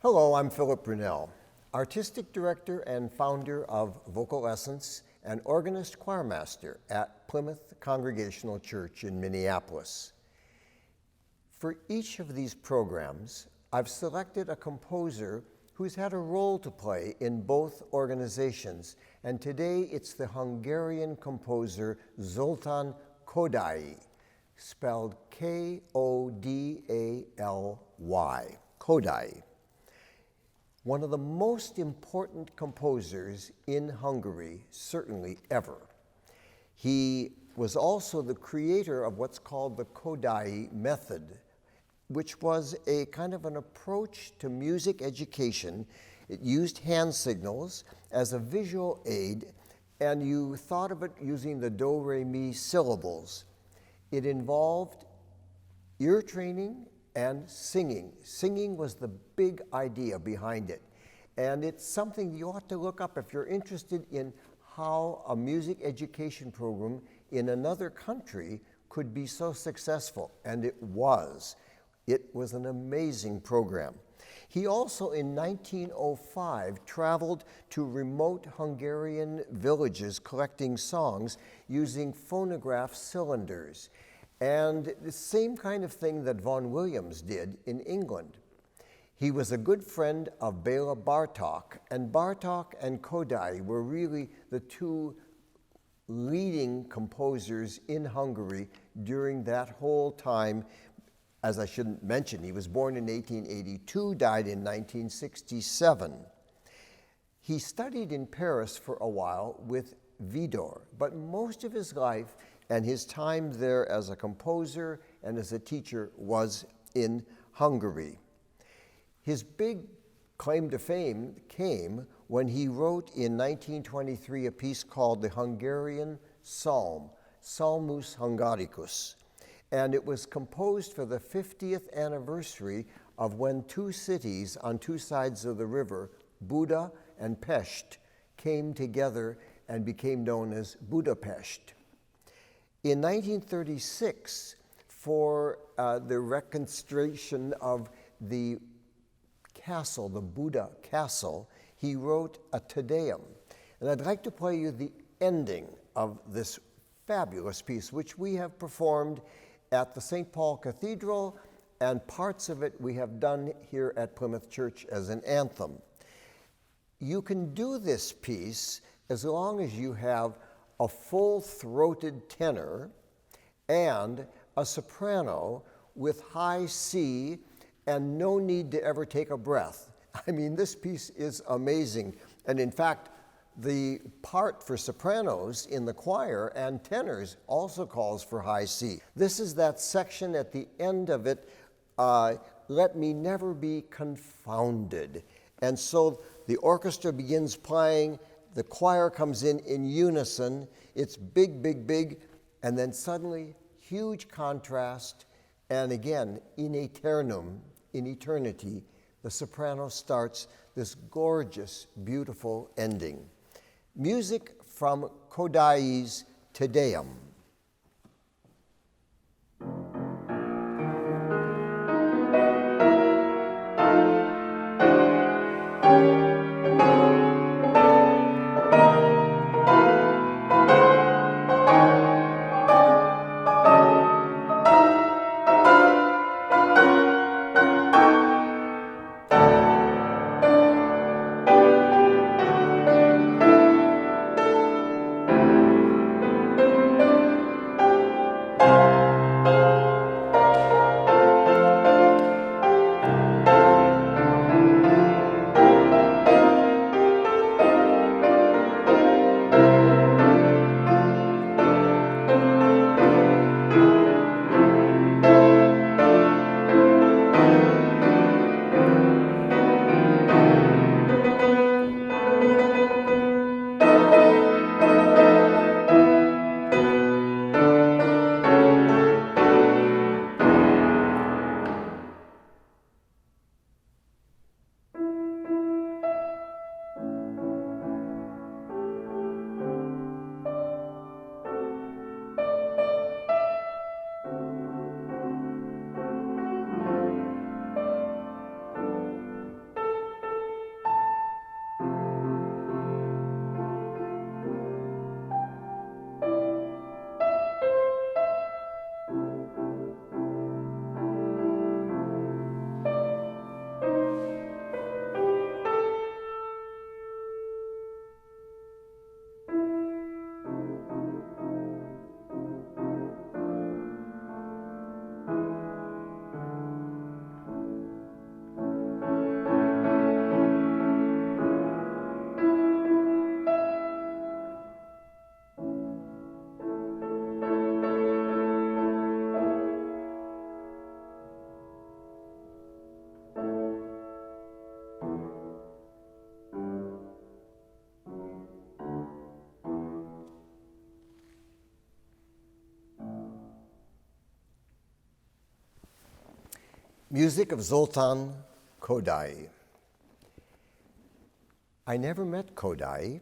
Hello, I'm Philip Brunelle, Artistic Director and founder of Vocal Essence and organist choirmaster at Plymouth Congregational Church in Minneapolis. For each of these programs, I've selected a composer who's had a role to play in both organizations, and today it's the Hungarian composer Zoltán Kodály, spelled K-O-D-A-L-Y, Kodály. One of the most important composers in Hungary, certainly ever. He was also the creator of what's called the Kodály method, which was a kind of an approach to music education. It used hand signals as a visual aid, and you thought of it using the do, re, mi syllables. It involved ear training and singing. Singing was the big idea behind it. And it's something you ought to look up if you're interested in how a music education program in another country could be so successful. And it was. It was an amazing program. He also, in 1905, traveled to remote Hungarian villages collecting songs using phonograph cylinders. And the same kind of thing that Vaughan Williams did in England. He was a good friend of Béla Bartók, and Bartók and Kodály were really the two leading composers in Hungary during that whole time. As I shouldn't mention, he was born in 1882, died in 1967. He studied in Paris for a while with Widor, but most of his life and his time there as a composer and as a teacher was in Hungary. His big claim to fame came when he wrote in 1923 a piece called the Hungarian Psalm, Psalmus Hungaricus. And it was composed for the 50th anniversary of when two cities on two sides of the river, Buda and Pest, came together and became known as Budapest. In 1936, for the reconstruction of the castle, the Buda castle, he wrote a Te Deum. And I'd like to play you the ending of this fabulous piece, which we have performed at the St. Paul Cathedral, and parts of it we have done here at Plymouth Church as an anthem. You can do this piece as long as you have a full-throated tenor and a soprano with high C and no need to ever take a breath. I mean, this piece is amazing. And in fact, the part for sopranos in the choir and tenors also calls for high C. This is that section at the end of it, let me never be confounded. And so the orchestra begins playing, the choir comes in unison, it's big, big, big, and then suddenly, huge contrast, and again, in aeternum, in eternity, the soprano starts this gorgeous, beautiful ending. Music from Kodály's Te Deum. Music of Zoltán Kodály. I never met Kodály,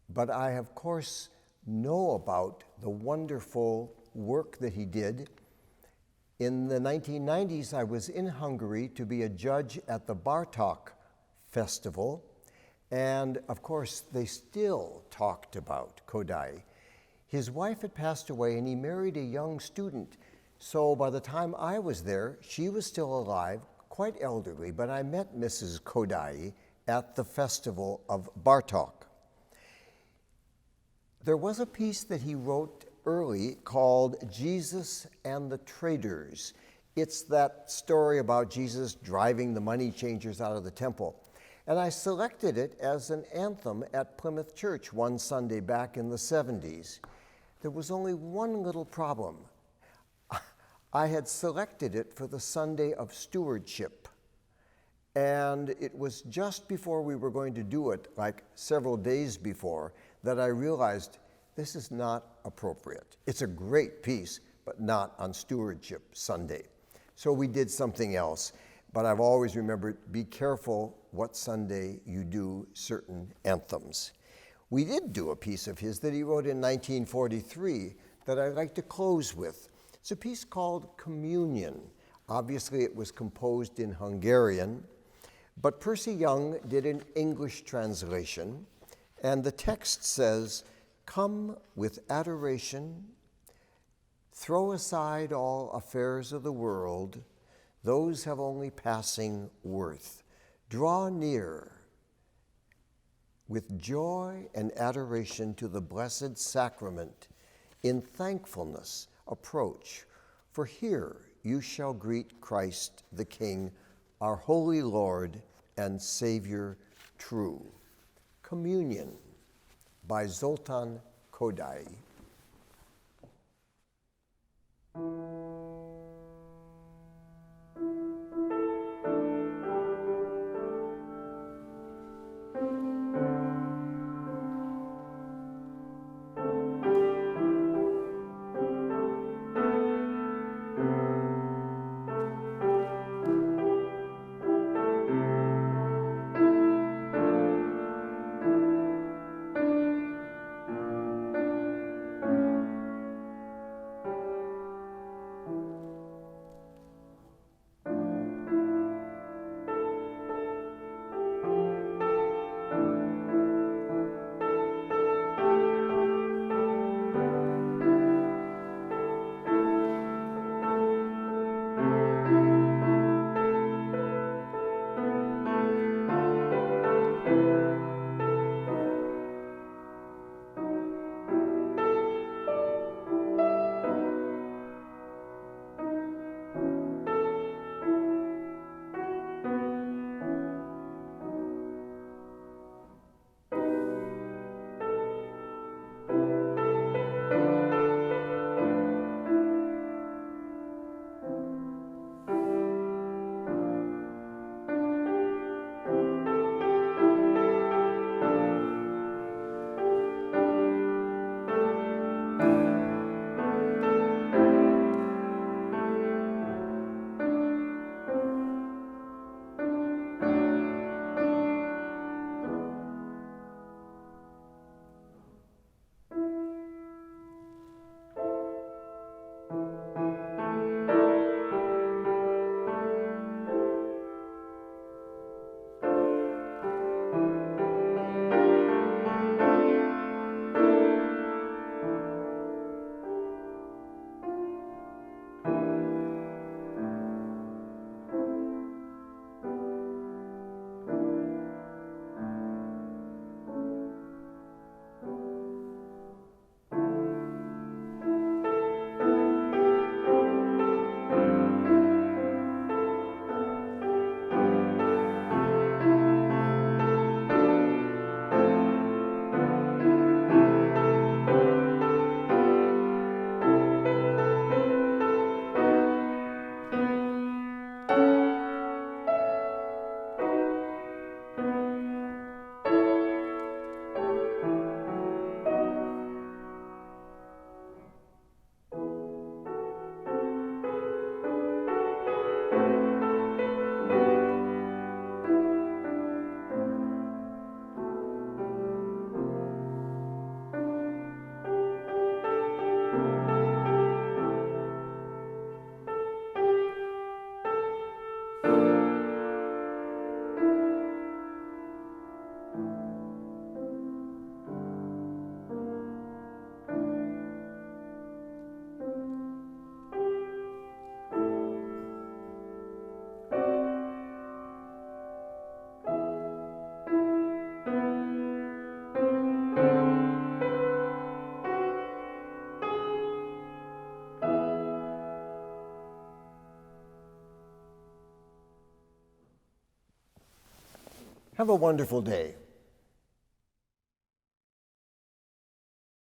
but I, of course, know about the wonderful work that he did. In the 1990s, I was in Hungary to be a judge at the Bartók Festival, and of course, they still talked about Kodály. His wife had passed away, and he married a young student. So by the time I was there, she was still alive, quite elderly, but I met Mrs. Kodály at the festival of Bartók. There was a piece that he wrote early called Jesus and the Traders. It's that story about Jesus driving the money changers out of the temple. And I selected it as an anthem at Plymouth Church one Sunday back in the 70s. There was only one little problem. I had selected it for the Sunday of Stewardship. And it was just before we were going to do it, like several days before, that I realized this is not appropriate. It's a great piece, but not on Stewardship Sunday. So we did something else. But I've always remembered, be careful what Sunday you do certain anthems. We did do a piece of his that he wrote in 1943 that I'd like to close with. It's a piece called Communion. Obviously, it was composed in Hungarian, but Percy Young did an English translation, and the text says, "Come with adoration, throw aside all affairs of the world, those have only passing worth. Draw near with joy and adoration to the blessed sacrament. In thankfulness approach, for here you shall greet Christ the King, our holy Lord and Savior true." Communion by Zoltán Kodály. Have a wonderful day.